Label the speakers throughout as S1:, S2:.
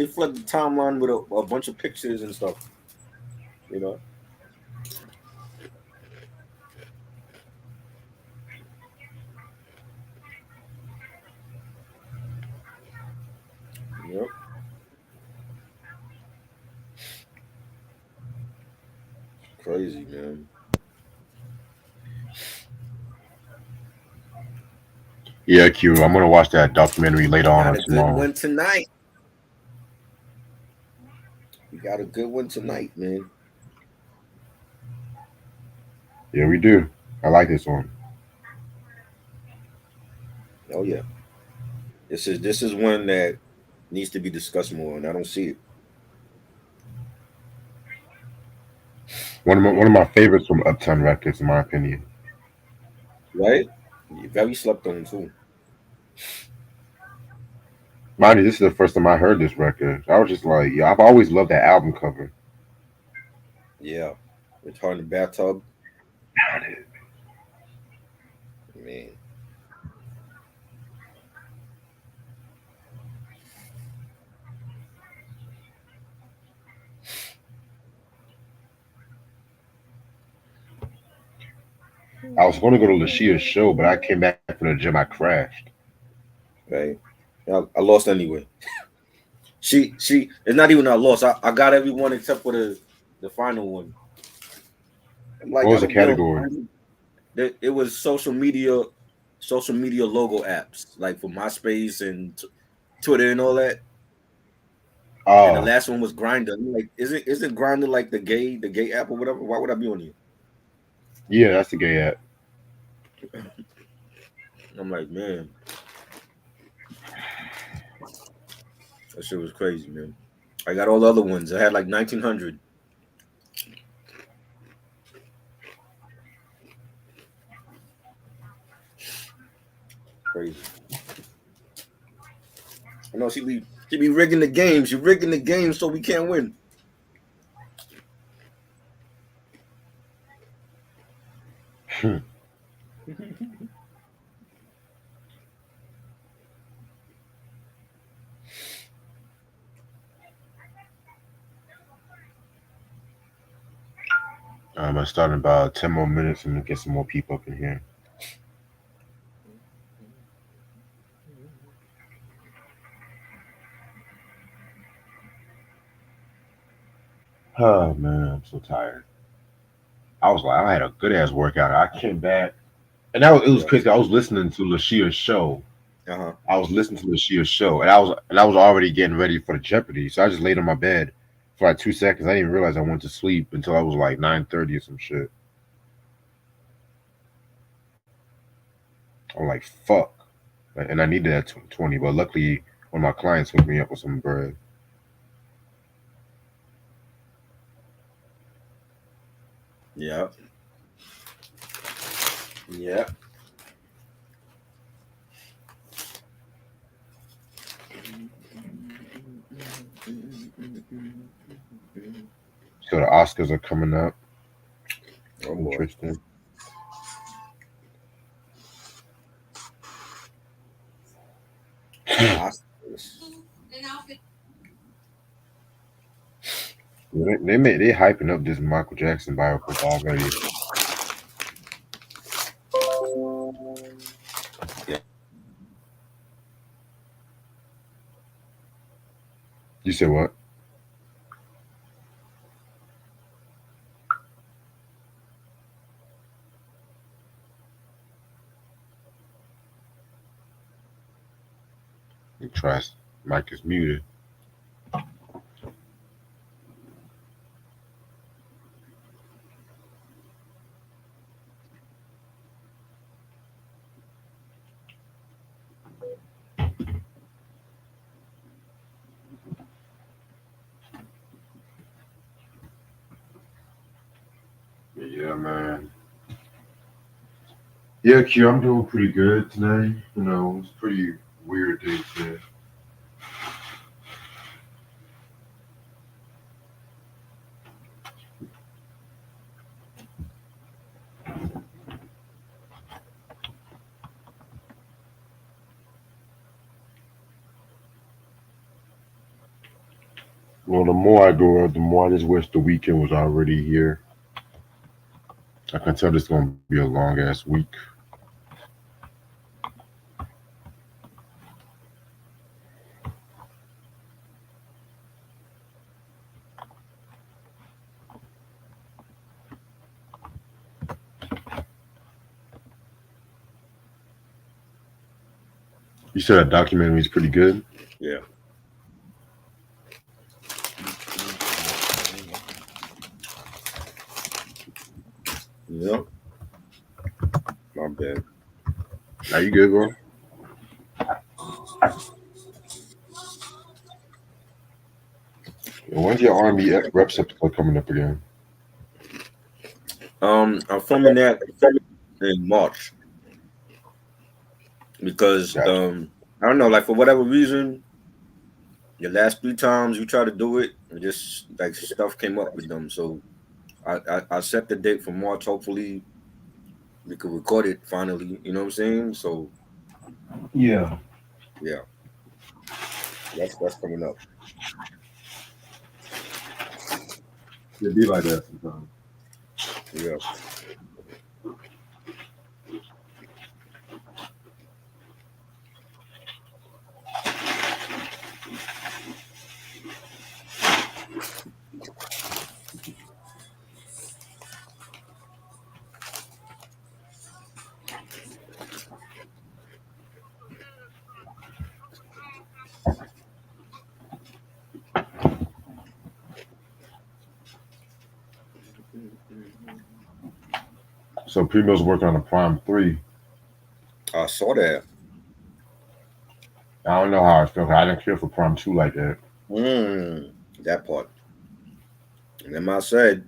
S1: they flood the timeline with a bunch of pictures and stuff. You know. Yep. Crazy, man.
S2: Yeah, Q. I'm gonna watch that documentary later
S1: We
S2: on
S1: got
S2: or
S1: a good
S2: tomorrow.
S1: one tonight. We got a good one tonight, man.
S2: Yeah, we do. I like this one.
S1: Oh yeah. This is one that needs to be discussed more, and I don't see it.
S2: One of my favorites from Uptown Records, in my opinion.
S1: Right? Very slept on too.
S2: Mind you, this is the first time I heard this record. I was just like, yeah, I've always loved that album cover.
S1: Yeah. It's hard in the bathtub. Man.
S2: I was going to go to Lashia's show, but I came back from the gym. I crashed.
S1: Right. I lost anyway. She it's not even I lost. I got everyone except for the final one. I'm like,
S2: What
S1: I
S2: was the
S1: don't be on
S2: category?
S1: it was social media logo apps, like for MySpace and Twitter and all that. And the
S2: Oh,
S1: last one was Grinder. Like, isn't Grinder like the gay app or whatever? Why would I be on here?
S2: yeah, that's the gay app.
S1: I'm like, man, that shit was crazy, man. I got all the other ones. I had like 1900. Crazy. I know she be rigging the games. She rigging the game so we can't win.
S2: I start in about 10 more minutes and get some more people up in here. Oh man, I'm so tired. I was like, I had a good ass workout. I came back, and it was
S1: Yeah.
S2: crazy. I was listening to Lashia's show.
S1: Uh-huh.
S2: I was listening to Lashia's show, and I was already getting ready for the Jeopardy. So I just laid on my bed for like 2 seconds. I didn't even realize I went to sleep until I was like 9:30 or some shit. I'm like, fuck, and I needed that 20, but luckily one of my clients hooked me up with some bread.
S1: Yeah. Yeah.
S2: So the Oscars are coming up.
S1: Oh boy.
S2: Interesting.
S1: The
S2: Yeah,
S1: Oscars.
S2: they hyping up this Michael Jackson biopic already.
S1: Yeah.
S2: You said what? You try. Mike is muted. Yeah, man. Yeah, Q, I'm doing pretty good today. It's pretty weird day today. Well, the more I go out, the more I just wish the weekend was already here. I can tell this is gonna be a long ass week. You said that documentary is pretty good.
S1: Yeah. Yep. My bad.
S2: Are you good, bro? When's your Army reps episode coming up again?
S1: I'm filming that in March because
S2: Gotcha.
S1: I don't know, like for whatever reason, the last 3 times you try to do it, it just like stuff came up with them. So I set the date for March. Hopefully we could record it finally. You know what I'm saying? So
S2: Yeah.
S1: yeah, that's coming up.
S2: It be like that sometimes.
S1: Yeah.
S2: So Primo's working on a Prime 3.
S1: I saw that.
S2: I don't know how I feel. I didn't care for Prime 2 like that.
S1: That part. And then I said,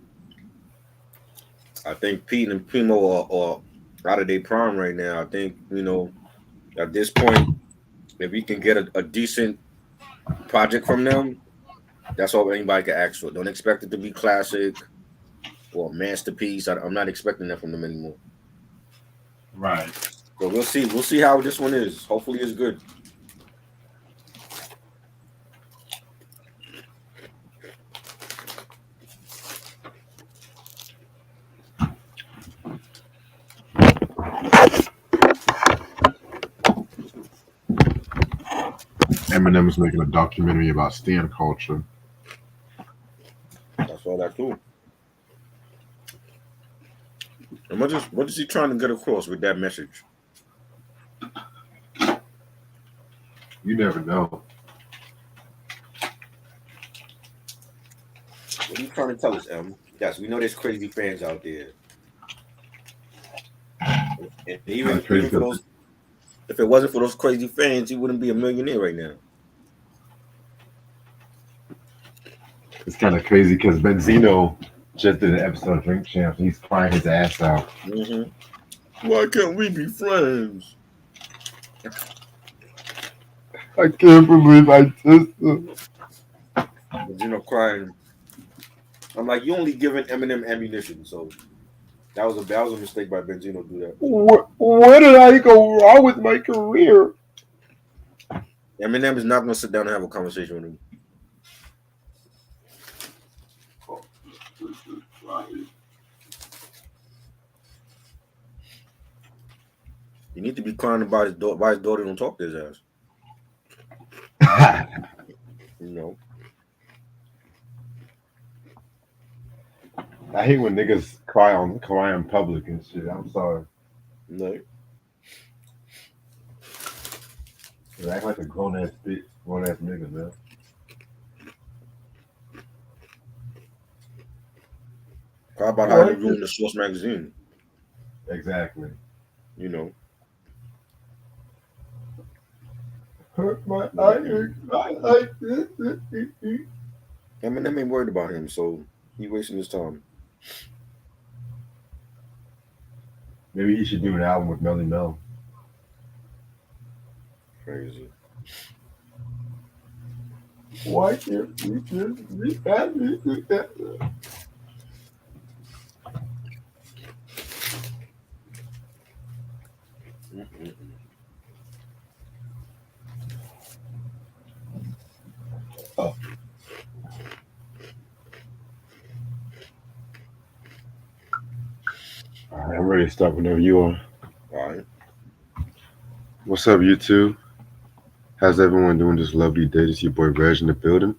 S1: I think Pete and Primo are out of their prime right now. I think, at this point, if we can get a decent project from them, that's all anybody can ask for. Don't expect it to be classic or masterpiece. I'm not expecting that from them anymore.
S2: Right.
S1: So we'll see. We'll see how this one is. Hopefully, it's good.
S2: Eminem is making a documentary about stand culture.
S1: That's all that too. And what is he trying to get across with that message?
S2: You never know.
S1: What are you trying to tell us, Em? Yes, we know there's crazy fans out there, and
S2: That's
S1: even
S2: crazy
S1: for
S2: because
S1: those, if it wasn't for those crazy fans, he wouldn't be a millionaire right now.
S2: it's kind of crazy because Benzino just did an episode of Drink Champs. And he's crying his ass out.
S1: Hmm. Why can't we be friends?
S2: I can't believe I just.
S1: Crying. I'm like, you only giving Eminem ammunition, so that was a mistake by Benzino to do that.
S2: Where did I go wrong with my career?
S1: Eminem is not gonna sit down and have a conversation with him. You need to be crying about his daughter. Why his daughter don't talk to his ass? You know,
S2: I hate when niggas cry in public and shit. I'm sorry.
S1: like
S2: They act like a grown ass nigga, man.
S1: cry about how you
S2: What?
S1: ruined the Source magazine.
S2: Exactly.
S1: You know,
S2: Hurt my
S1: but
S2: eye. I like this.
S1: Eminem ain't worried about him, so he wasting his time.
S2: Maybe he should do an album with Melly Mel.
S1: Crazy.
S2: Why can't we just be happy together?
S1: Mm-mm.
S2: I'm ready to start whenever you are.
S1: All right.
S2: What's up, you two? How's everyone doing this lovely day? This your boy Reg in the building.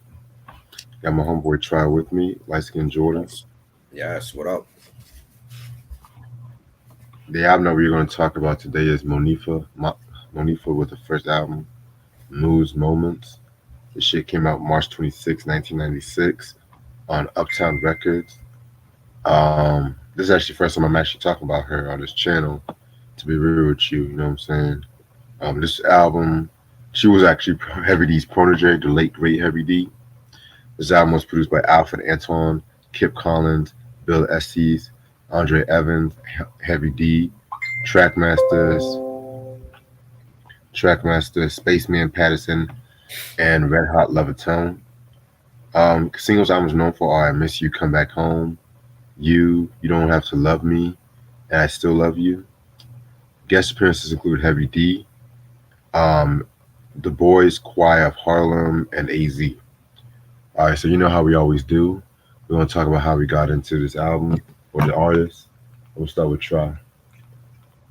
S2: Got my homeboy Try with me, light skin Jordan.
S1: Yes. Yes. What up?
S2: The album that we're going to talk about today is Monifah. Monifah with the first album, Moods Moments. This shit came out March 26, 1996 on Uptown Records. This is actually the first time I'm actually talking about her on this channel, to be real with you, you know what I'm saying? This album, she was actually Heavy D's protege, the late great Heavy D. This album was produced by Alfred Antoine, Kip Collins, Bill Estes, Andre Evans, Heavy D, Trackmasters, Spaceman Patterson, and Red Hot Levitone. Singles I was known for are "I Miss You, Come Back Home," You Don't Have to Love Me," and "I Still Love You." Guest appearances include Heavy D, um, The Boys Choir of Harlem, and AZ. All right, so you know how we always do. We're gonna talk about how we got into this album or the artist. We'll start with Try.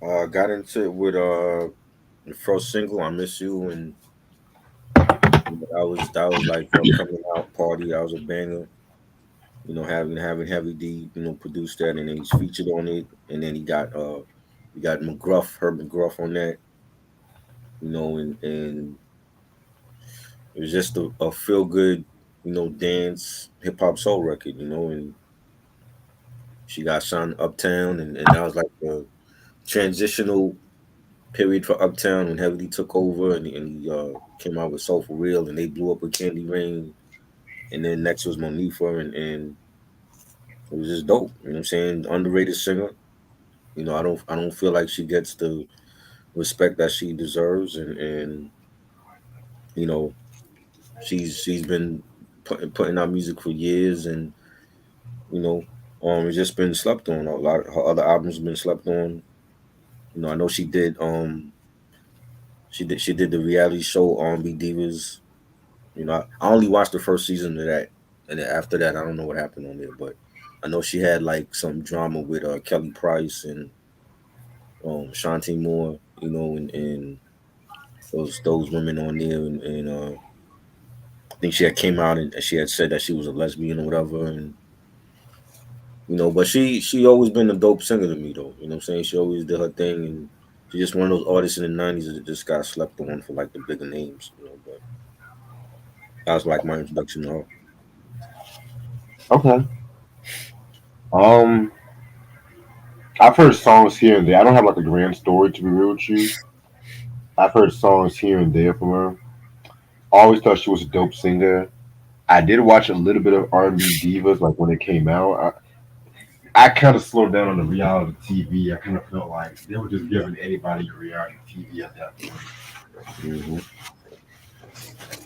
S1: Got into it with the first single, "I Miss You," and that was like her coming out party. That was a banger. Having Heavy D, produce that, and then he's featured on it, and then he got McGruff, Herb McGruff on that, and it was just a feel good, dance hip hop soul record, and she got signed Uptown, and that was like the transitional period for Uptown when Heavy D took over, and he came out with Soul for Real, and they blew up with Candy Rain, and then next was Monifah, and it was just dope. You know what I'm saying? Underrated singer. I don't feel like she gets the respect that she deserves, and you know she's been putting out music for years, and you know it's just been slept on. A lot of her other albums have been slept on. I know she did the reality show R&B Divas. I only watched the first season of that, and then after that, I don't know what happened on there. But I know she had like some drama with Kelly Price and Shanti Moore. And those women on there, and I think she had came out and she had said that she was a lesbian or whatever, and but she always been a dope singer to me though. What I'm saying? She always did her thing, and she's just one of those artists in the '90s that just got slept on for like the bigger names. But that was like my introduction to her.
S2: Okay. Um, I've heard songs here and there. I don't have like a grand story to be real with you. I've heard songs here and there from her. Always thought she was a dope singer. I did watch a little bit of R&B divas like when it came out. I kind of slowed down on the reality TV. I kind of felt like they were just giving anybody a reality TV at that point.
S1: Hmm.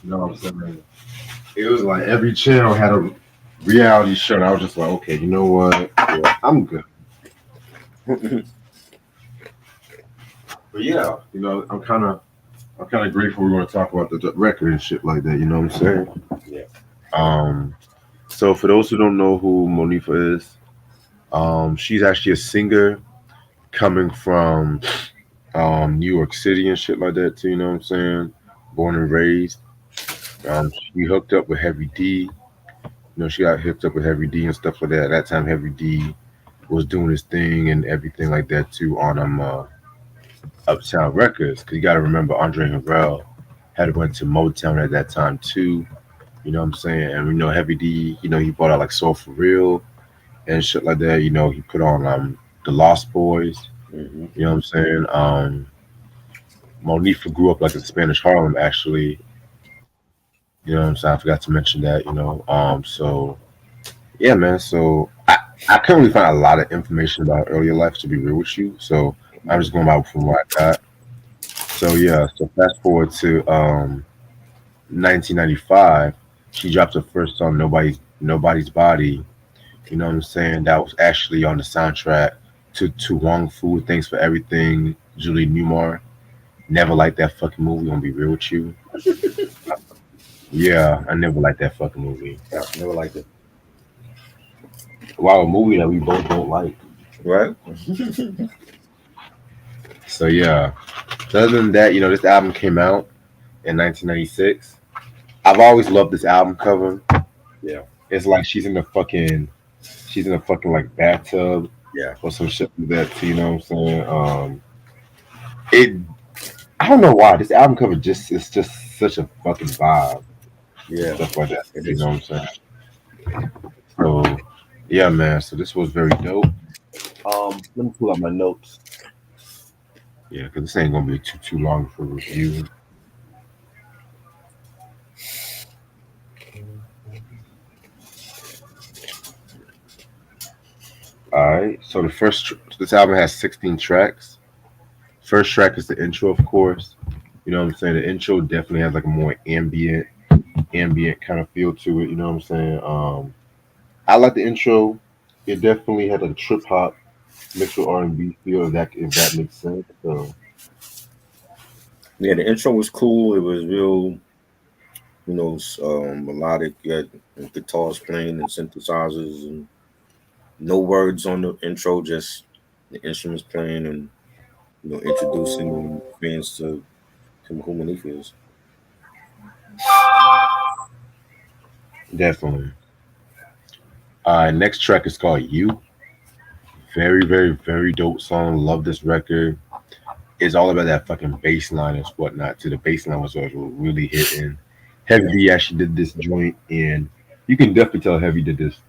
S2: You know what I'm saying? It was like every channel had a reality show. And I was just like, okay, you know what? Yeah, I'm good. But yeah, I'm kind of grateful we're going to talk about the record and shit like that. You know what I'm saying?
S1: Yeah.
S2: Um, so for those who don't know who Monifah is, she's actually a singer coming from New York City and shit like that too. You know what I'm saying? Born and raised. She hooked up with Heavy D. She got hooked up with Heavy D and stuff like that. At that time, Heavy D was doing his thing and everything like that too on Uptown Records. Cause you got to remember Andre Harrell had went to Motown at that time too. You know what I'm saying? And Heavy D, he brought out like Soul for Real and shit like that. He put on the Lost Boys.
S1: Hmm.
S2: You know what I'm saying? Monifah grew up like in Spanish Harlem actually. You know what I'm saying? I forgot to mention that. So yeah, man. So I couldn't really find a lot of information about her earlier life to be real with you. So I'm just going by from what I got. So yeah. So fast forward to 1995, she dropped her first song, Nobody's Body. You know what I'm saying? That was actually on the soundtrack to Wong Fu. Thanks for Everything. Julie Newmar. Never liked that fucking movie. I'm gonna be real with you. Yeah, I never liked that fucking movie.
S1: Yeah, never liked it.
S2: Wow, a movie that we both don't like.
S1: Right?
S2: So yeah. So other than that, this album came out in 1996. I've always loved this album cover.
S1: Yeah.
S2: It's like she's in a fucking like bathtub
S1: Yeah.
S2: or some shit like that too, you know what I'm saying? It I don't know why. This album cover just it's just such a fucking vibe and
S1: Yeah.
S2: stuff like that.
S1: It
S2: You know
S1: is.
S2: what I'm saying? So yeah, man. So this was very dope. Let me pull out my notes. Yeah, because this ain't gonna be too long for review. All right. So this album has 16 tracks. First track is the intro, of course. You know what I'm saying? The intro definitely has like a more ambient kind of feel to it. You know what I'm saying? I like the intro. It definitely had like a trip hop mixed with R&B feel. If that makes sense. So
S1: Yeah, the intro was cool. It was real, melodic. You had guitars playing and synthesizers, and no words on the intro, just the instruments playing and introducing fans to who Monifah is.
S2: definitely. Next track is called "You." Very, very, very dope song. Love this record. It's all about that fucking bass line and whatnot. To the bass line was really hitting. Heavy
S1: Yeah.
S2: D actually did this joint, and you can definitely tell Heavy did this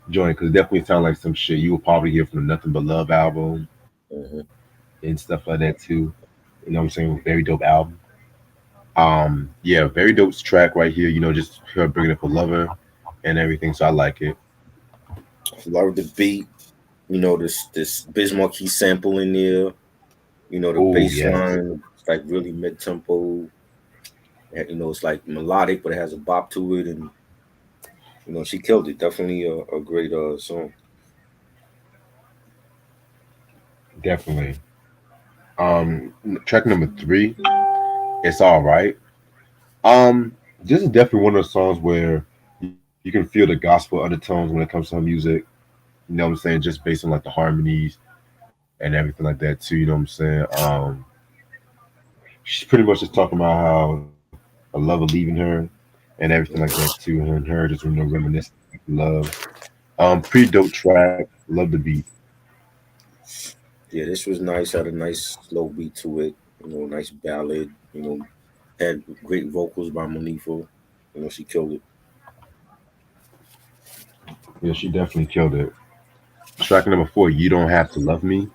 S2: joint because it definitely sound like some shit you will probably hear from the Nothing But Love album
S1: Hmm.
S2: and stuff like that too. You know what I'm saying? Very dope album. Yeah, very dope track right here. Just her bringing up a lover and everything. So I like it.
S1: I love the beat. This Bismarck sample in there. The
S2: Oh
S1: bass
S2: yes,
S1: line. It's like really mid tempo. It's like melodic, but it has a bop to it, and she killed it. Definitely a great song.
S2: definitely. Track number three, it's all right. This is definitely one of those songs where you can feel the gospel undertones when it comes to her music. You know what I'm saying? Just based on like the harmonies and everything like that too. You know what I'm saying? She's pretty much just talking about how a lover leaving her and everything like that too. And her just reminiscing of love. Pretty dope track. Love the beat.
S1: Yeah, this was nice. Had a nice slow beat to it. Nice ballad. Had great vocals by Monifah. She killed it.
S2: Yeah, she definitely killed it. Track number four, You Don't Have to Love Me.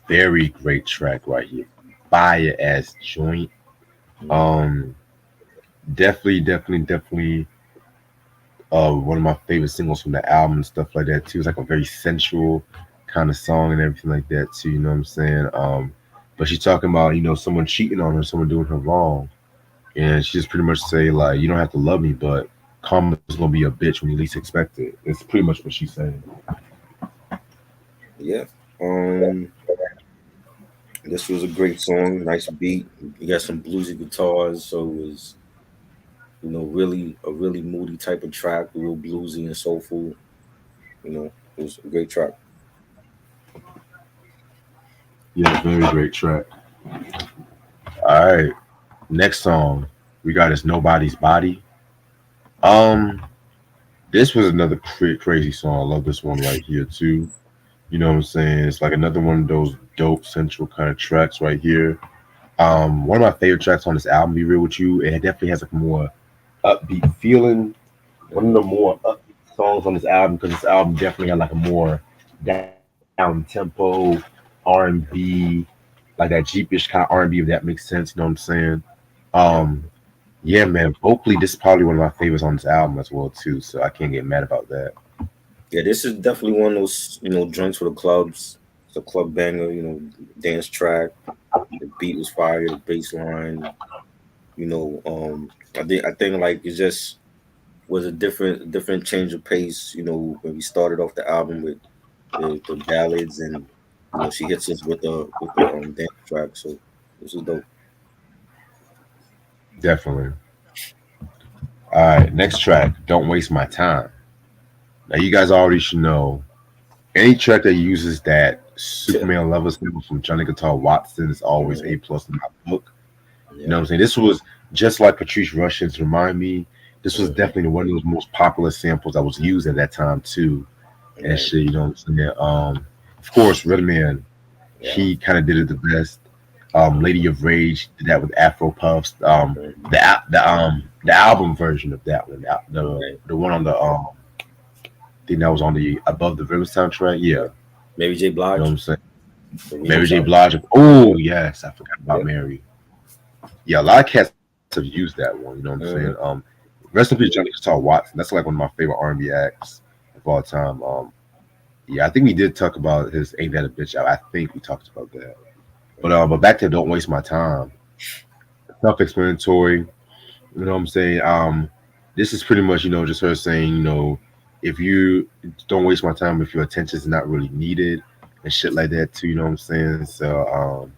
S2: Very great track right here. Fire as joint.
S1: Hmm.
S2: Um, definitely one of my favorite singles from the album and stuff like that too. It's like a very sensual kind of song and everything like that too. You know what I'm saying? But she's talking about someone cheating on her, someone doing her wrong, and she just pretty much say like, you don't have to love me, but karma's gonna be a bitch when you least expect it. It's pretty much what she's saying.
S1: Yeah. Um, this was a great song. Nice beat. You got some bluesy guitars, so it was really a really moody type of track, real bluesy and soulful. It was a great track.
S2: Yeah, very great track. All right, next song we got is Nobody's Body. Um, this was another crazy song. I love this one right here too. You know what I'm saying? It's like another one of those dope central kind of tracks right here. One of my favorite tracks on this album, be real with you, it definitely has like a more upbeat feeling. One of
S1: Hmm.
S2: the more upbeat songs on this album because this album definitely had like a more down tempo R&B, like that Jeepish kind of R&B if that makes sense. You know what I'm saying?
S1: Yeah.
S2: Um, yeah, man. Vocally, this is probably one of my favorites on this album as well too. So I can't get mad about that.
S1: Yeah, this is definitely one of those, joints for the clubs. It's a club banger, dance track. The beat was fire, the bass line, I think like it just was a different change of pace, when we started off the album with the ballads and she hits us with the dance track. So this is dope.
S2: Definitely. All right, next track. Don't waste my time. Now you guys already should know. Any track that uses that Superman level sample from Johnny Guitar Watson is always
S1: Mhm.
S2: A plus in my book. You know
S1: Yeah.
S2: what I'm saying? This was just like Patrice Russian's Remind Me. This was
S1: Hmm.
S2: definitely one of those most popular samples that was used at that time too. And
S1: Right.
S2: shit, you know what I'm saying? Of course, Redman,
S1: Yeah.
S2: he kind of did it the best. Lady of Rage did that with Afro Puffs.
S1: Mhm.
S2: The album version of that one,
S1: Right.
S2: the one on the thing that was on the Above the River soundtrack.
S1: Yeah.
S2: Yeah,
S1: Mary J.
S2: you know what I'm
S1: Blige,
S2: saying.
S1: the
S2: Mary
S1: remix
S2: J.
S1: album.
S2: Blige. Oh yes, I forgot about
S1: Yeah.
S2: Mary. Yeah, a lot of cats have used that one. You know what I'm saying.
S1: Hmm.
S2: Rest in peace, Johnny Guitar Watson. That's like one of my favorite R&B acts of all time. Yeah, I think we did talk about his "Ain't That a Bitch" out. I think we talked about that. But back to "Don't Waste My Time." Self-explanatory. You know what I'm saying? This is pretty much just her saying if you don't waste my time if your attention is not really needed and shit like that too. You know what I'm saying? So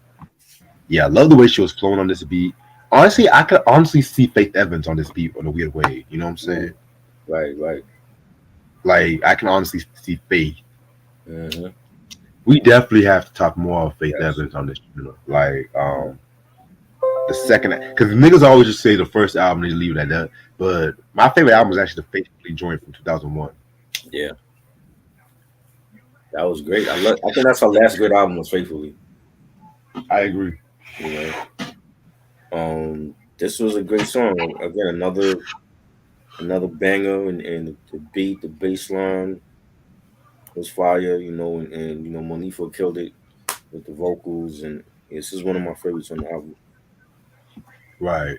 S2: yeah, I love the way she was flowing on this beat. Honestly, I could honestly see Faith Evans on this beat in a weird way. You know what I'm saying?
S1: Hmm. Right. Right.
S2: Like I can honestly see Faith.
S1: Hmm.
S2: We definitely have to talk more of Faith
S1: Yes.
S2: Evans on this. Like
S1: Right.
S2: the second, because niggas always just say the first album and they leave it at that. But my favorite album is actually the Faithfully Joint from 2001.
S1: Yeah. That was great. I think that's her last good album was Faithfully.
S2: I agree.
S1: You know. This was a great song. Again, another banger, and the beat, the bass line was fire. And Monifah killed it with the vocals, and this is one of my favorites on the album.
S2: Right.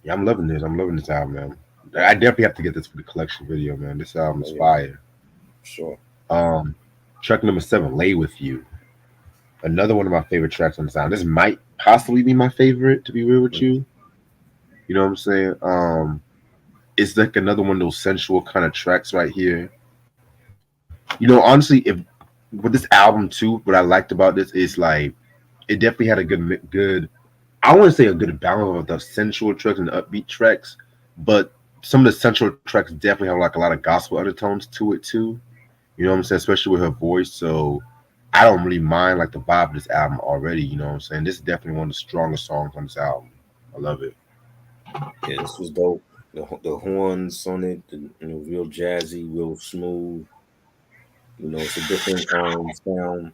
S2: Yeah, I'm loving this. I'm loving this album, man.
S1: Yeah.
S2: I definitely have to get this for the collection video, man. This album is
S1: Oh yeah.
S2: fire.
S1: Sure.
S2: Um, Track number 7, "Lay with You." Another one of my favorite tracks on the sound. This might possibly be my favorite, to be real with
S1: Mhm.
S2: you. You know what I'm saying? It's like another one of those sensual kind of tracks right here. Honestly, if with this album too, what I liked about this is like it definitely had a good. I wouldn't say a good balance of the sensual tracks and the upbeat tracks, but some of the sensual tracks definitely have like a lot of gospel undertones to it too. You know what I'm saying? Especially with her voice. So I don't really mind like the vibe of this album already. You know what I'm saying? This is definitely one of the strongest songs on this album. I love it.
S1: Yeah, this was dope. The horns on it, real jazzy, real smooth. It's a different sound.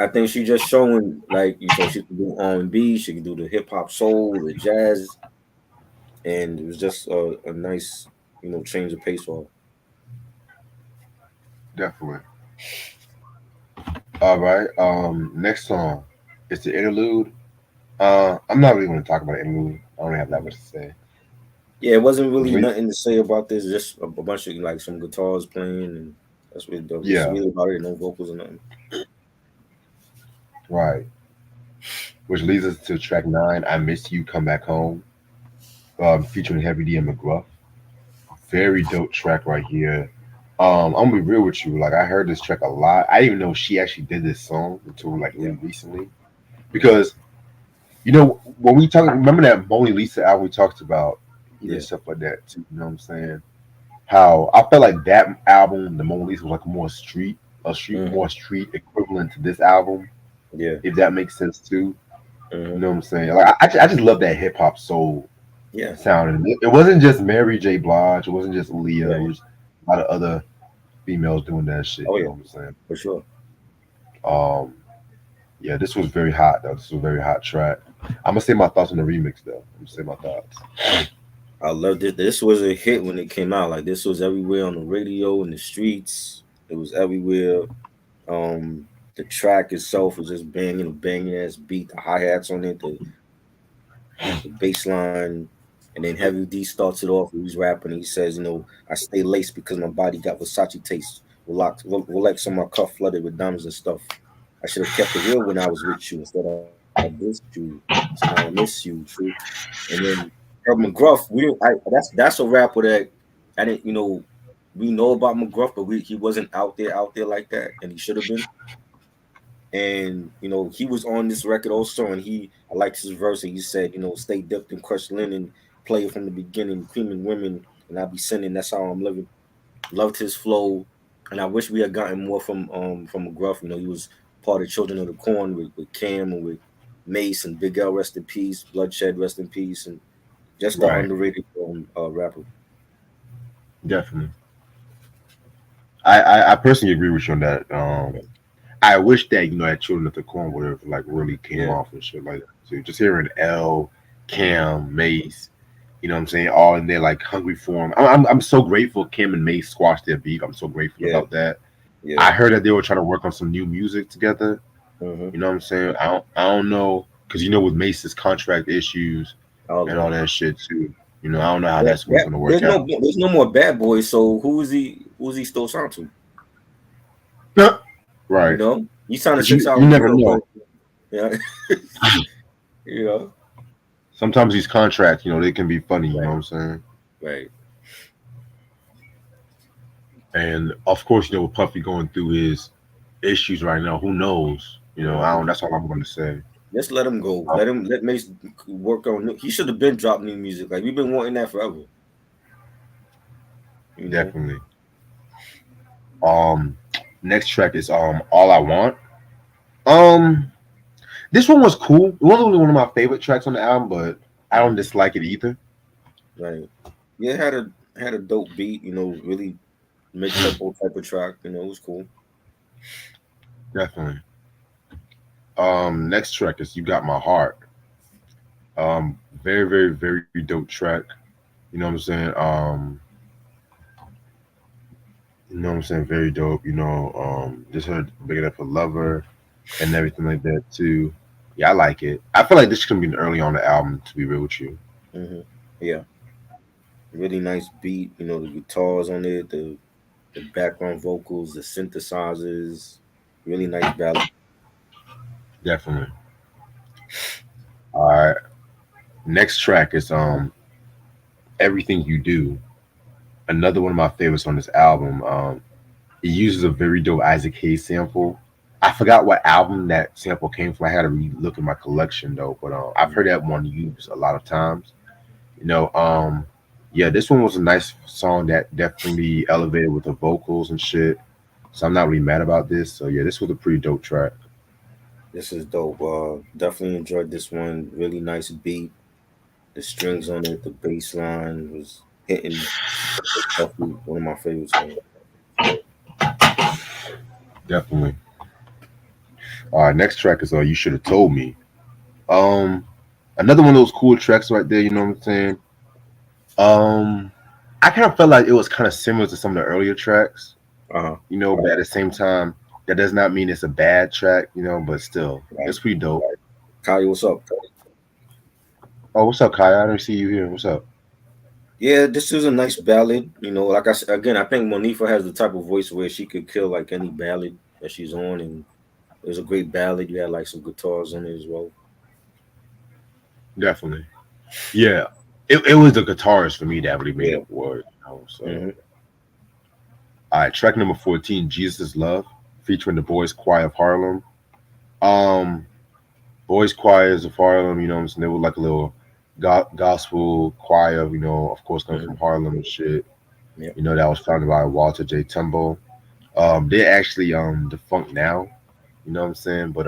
S1: I think she just showing like she can do R&B, she can do the hip hop soul, the jazz, and it was just a nice change of pace for
S2: Definitely. All right. Next song. It's the interlude. I'm not really going to talk about the interlude. I don't have that
S1: her.
S2: much to say.
S1: Yeah, it wasn't really
S2: Really?
S1: nothing to say about this. Just a bunch of like some guitars playing, and that's
S2: Yeah.
S1: really about it. No vocals or nothing.
S2: Right. Which leads us to track 9, "I Miss You, Come Back Home," featuring Heavy D and McGruff. Very dope track right here. I'm gonna be real with you. Like I heard this track a lot. I didn't even know she actually did this song until like
S1: Yeah.
S2: really recently.
S1: Hmm.
S2: Because when we talk, remember that Mona Lisa album we talked about, even
S1: Yeah.
S2: stuff like that too. You know what I'm saying? How I felt like that album, the Mona Lisa, was like
S1: Hmm.
S2: more street equivalent to this album,
S1: Yeah.
S2: if that makes sense too. You
S1: Hmm.
S2: know what I'm saying? Like I just love that hip hop soul
S1: Yeah.
S2: sound. And it wasn't just Mary J. Blige. It wasn't just Aaliyah. It
S1: Right.
S2: was a lot of other females doing that shit.
S1: Oh
S2: You know
S1: yeah,
S2: what I'm saying?
S1: for sure.
S2: Um, yeah, this was very hot though. This was a very hot track. I'm gonna say my thoughts on the remix though. I'm gonna say my thoughts.
S1: I loved it. This was a hit when it came out. Like this was everywhere on the radio, in the streets. It was everywhere. The track itself was just banging, a banging ass beat. The hi hats on it, the bass line, and then Heavy D starts it off. He's rapping. He says, "I stay laced because my body got Versace taste. Rolex on my cuff flooded with diamonds and stuff. I should have kept it real when I was with you. Instead, I dissed you. So now I miss you, true." And then Herb McGruff, we didn't. That's a rapper that I didn't. We know about McGruff, but he wasn't out there like that, and he should have been. And he was on this record also, and I liked his verse, and he said, "Stay dipped in crushed linen, play it from the beginning, creaming women, and I be sinning. That's how I'm living." Loved his flow. And I wish we had gotten more from McGruff. You know, he was part of Children of the Corn with Cam and with Mace and Big L, rest in peace, Bloodshed, rest in peace, and just the
S2: Right.
S1: underrated rapper.
S2: Definitely. I personally agree with you on that. I wish that that Children of the Corn would have like really came
S1: Yeah,
S2: off and shit like that too. Just hearing L, Cam, Mace, what I'm saying, all in there like hungry for him. I'm so grateful Cam and Mace squashed their beef. I'm so grateful
S1: yeah,
S2: about that.
S1: yeah.
S2: I heard that they were trying to work on some new music together.
S1: Mm-hmm.
S2: You know what I'm saying? I don't know because with Mace's contract issues
S1: All
S2: and
S1: of
S2: all
S1: that.
S2: that shit too. I don't know how
S1: Yeah,
S2: that's going to
S1: there's
S2: work out.
S1: no more Bad Boys. So who is he still signed to? You
S2: Right.
S1: know, you signed a
S2: Because
S1: six
S2: you
S1: hour
S2: never
S1: deal, but
S2: know.
S1: yeah, you know,
S2: Sometimes these contracts, they can be funny. You know
S1: right,
S2: what I'm saying?
S1: right.
S2: And of course, with Puffy going through his issues right now, who knows? I
S1: Hmm.
S2: don't. That's all I'm going to say.
S1: Just let him go.
S2: Um,
S1: Let Mace work on. He should have been dropped new music. Like we've been wanting that forever. You know.
S2: Definitely. Um, Next track is All I Want. Um, this one was cool. It wasn't really one of my favorite tracks on the album, but I don't
S1: Hmm.
S2: dislike it either.
S1: Right. Yeah, it had a dope beat. You know, really mid tempo type of track. You know, it was cool.
S2: Definitely. Next track is You Got My Heart. Very, very, very dope track. You know what I'm saying? Very dope. Just heard big it up for Lover and everything like that too. Yeah, I like it. I feel like this could be early on the album, to be real with you.
S1: Hmm. Yeah, really nice beat. You know, the guitars on it, the background vocals, the synthesizers. Really nice ballad.
S2: Definitely. All right. Next track is Everything You Do. Another one of my favorites on this album. It uses a very dope Isaac Hayes sample. I forgot what album that sample came from. I had to look in my collection though, but I've heard that one used a lot of times. You know, um, yeah, this one was a nice song that definitely elevated with the vocals and shit. So I'm not really mad about this. So yeah, this was a pretty dope track.
S1: This is dope. Definitely enjoyed this one. Really nice beat. The strings on it, the bass line was hitting. It's definitely one of my favorite songs.
S2: Definitely. All right, next track is You Should Have Told Me. Um, Another one of those cool tracks right there. You know what I'm saying? Um, I kind of felt like it was kind of similar to some of the earlier tracks.
S1: Uh huh.
S2: But at the same time, that does not mean it's a bad track. But still,
S1: Right.
S2: it's pretty dope.
S1: Kyle, what's up?
S2: Oh, what's up, Kai? I don't see you here. What's up?
S1: Yeah, this is a nice ballad. You know, like I said again, I think Monifah has the type of voice where she could kill like any ballad that she's on, and it was a great ballad. You had like some guitars on it as well.
S2: Definitely. Yeah, it was the guitarist for me that really made
S1: Yeah.
S2: it work. So,
S1: Hmm.
S2: all right, track number 14, Jesus Love, featuring the Boys Choir of Harlem. Um, Boys Choirs of Harlem, you know what I'm saying? They were like a little gospel choir, of course, coming
S1: Hmm.
S2: from Harlem and shit.
S1: Yeah.
S2: That was founded by Walter J. Tumbo. They're actually defunct now, you know what I'm saying? But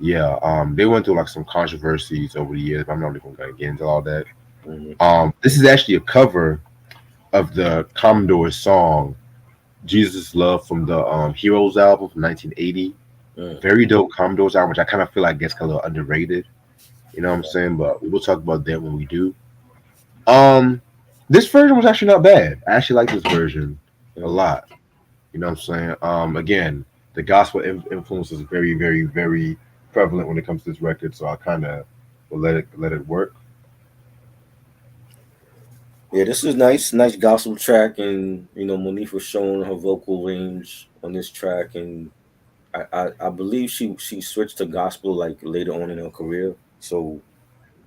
S2: yeah, they went through like some controversies over the years, but I'm not even gonna get into all that.
S1: Hmm.
S2: This is actually a cover of the Commodores song Jesus Love from the Heroes album from 1980.
S1: Mm.
S2: Very dope Commodores album, which I kind of feel like gets a little underrated. You know what I'm saying? But we'll talk about that when we do. Um, this version was actually not bad. I actually like this version a
S1: Hmm.
S2: lot. You know what I'm saying? Again, the gospel influence is very, very, very prevalent when it comes to this record, so I kind of will let it work.
S1: Yeah, this is nice gospel track, and you know Monifah showing her vocal range on this track, and I believe she switched to gospel like later on in her career. So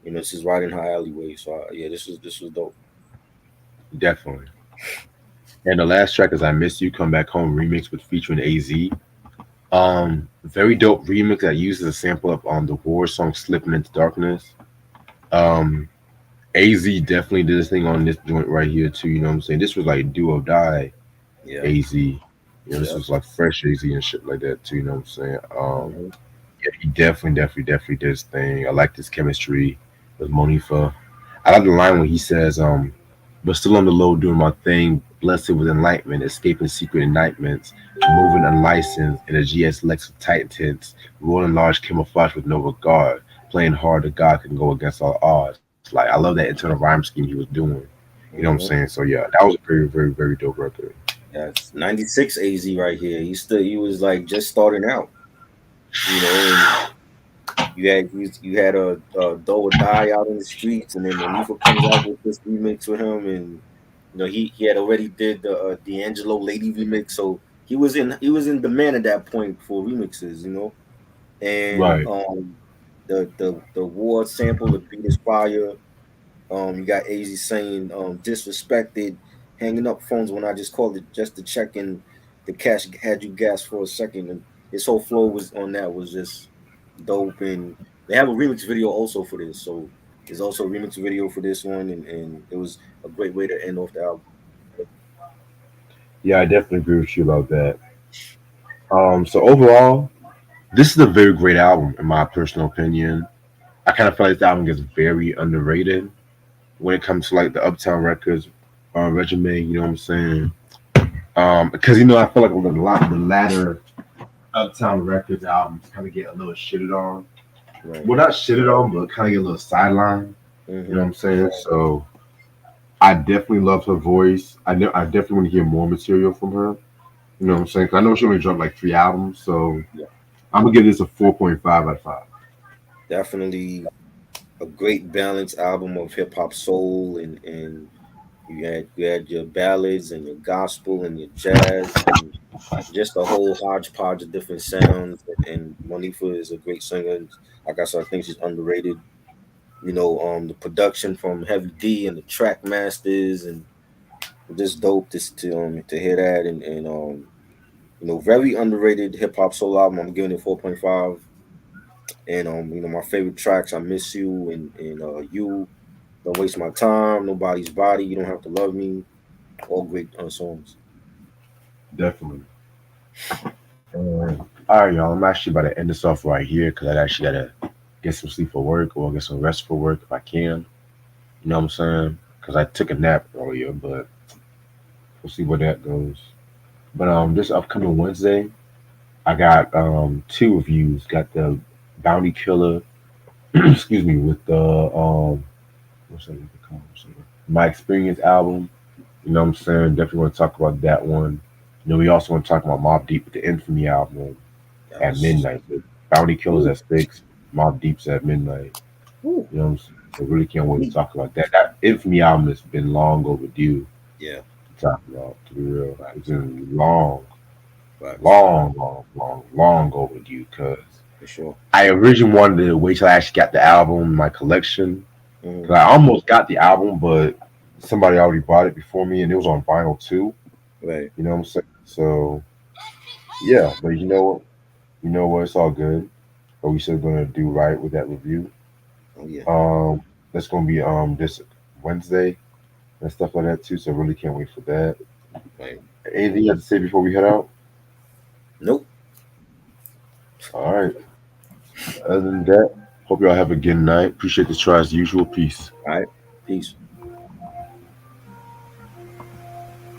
S1: you know this is right in her alleyway. So yeah, this was dope.
S2: Definitely. And the last track is "I Miss You, Come Back Home" remix with featuring Az. Very dope remix that uses a sample of the War song "Slipping into Darkness." Um, Az definitely did this thing on this joint right here too. You know what I'm saying? This was like do or die.
S1: Yeah.
S2: AZ. This
S1: Yeah.
S2: was like fresh AZ and shit like that too. You know what I'm saying?
S1: Hmm.
S2: Yeah, he definitely did his thing. I like this chemistry with Monifah. I like the line when he says, but still on the low doing my thing, blessed with enlightenment, escaping secret indictments, moving unlicensed in a GS Lex with tight tints, rolling large camouflage with no regard, playing hard to God can go against all odds. Like I love that internal rhyme scheme he was doing. You know what I'm saying?
S1: Hmm.
S2: So yeah, that was a very dope record.
S1: That's 96 AZ right here. He was like just starting out, and you had a Do or Die out in the streets, and then Monifah comes out with this remix with him, and he had already did the D'Angelo Lady remix, so he was in demand at that point for remixes, and
S2: Right.
S1: the war sample, the beat is fire. You got AZ saying disrespected, hanging up phones when I just called it just to check in. The cash had you gas for a second, and his whole flow was on that was just dope. And they have a remix video also for this, so there's also a remix video for this one, and it was a great way to end off the album.
S2: Yeah, I definitely agree with you about that. So overall, this is a very great album in my personal opinion. I kind of feel like this album gets very underrated when it comes to like the Uptown Records regimen. You know what I'm saying? Because I feel like the latter Uptown Records albums kind of get a little shitted on.
S1: Right.
S2: Well, not shitted on, but kind of get a little sidelined. You know
S1: Mm-hmm.
S2: what I'm saying? So I definitely love her voice. I definitely want to hear more material from her. You know what I'm saying? 'Cause I know she only dropped like 3 albums, so
S1: Yeah.
S2: I'm gonna give this a 4.5 out of 5.
S1: Definitely a great balanced album of hip hop soul, and you had your ballads and your gospel and your jazz and just a whole hodgepodge of different sounds. And Monifah is a great singer. Like I said, I think she's underrated. The production from Heavy D and the track masters, and just dope to hear that. And very underrated hip hop soul album. I'm giving it 4.5. And my favorite tracks, I Miss You and You, Don't Waste My Time, Nobody's Body, You Don't Have to Love Me, all great songs.
S2: Definitely. All right, y'all. I'm actually about to end this off right here because I actually gotta get some sleep for work or get some rest for work if I can. You know what I'm saying? Because I took a nap earlier, but we'll see where that goes. But this upcoming Wednesday, I got two reviews. Got the Bounty Killer, excuse me, with the what's that called? My Experience album. You know what I'm saying? Definitely want to talk about that one. We also want to talk about Mobb Deep with the Infamy album at
S1: Yes.
S2: midnight. The Bounty Killers
S1: Ooh,
S2: at 6, Mobb Deep's at midnight.
S1: ooh.
S2: You know what I'm saying? So really can't wait to talk about that. That Infamy album has been long overdue
S1: Yeah,
S2: to talk about, to be real. It's
S1: facts,
S2: been long,
S1: facts,
S2: long overdue because
S1: for sure.
S2: I originally wanted to wait till I actually got the album in my collection.
S1: Hmm.
S2: Because I almost got the album, but somebody already bought it before me and it was on vinyl too.
S1: Right.
S2: You know what I'm saying? So, yeah, but you know what? It's all good. But we still gonna do right with that review.
S1: Oh yeah.
S2: Um, that's gonna be this Wednesday and stuff like that too. So really can't wait for that.
S1: Right.
S2: Anything you have to say before we head out?
S1: Nope.
S2: All right. Other than that, hope y'all have a good night. Appreciate this try as usual. Peace.
S1: All right. Peace.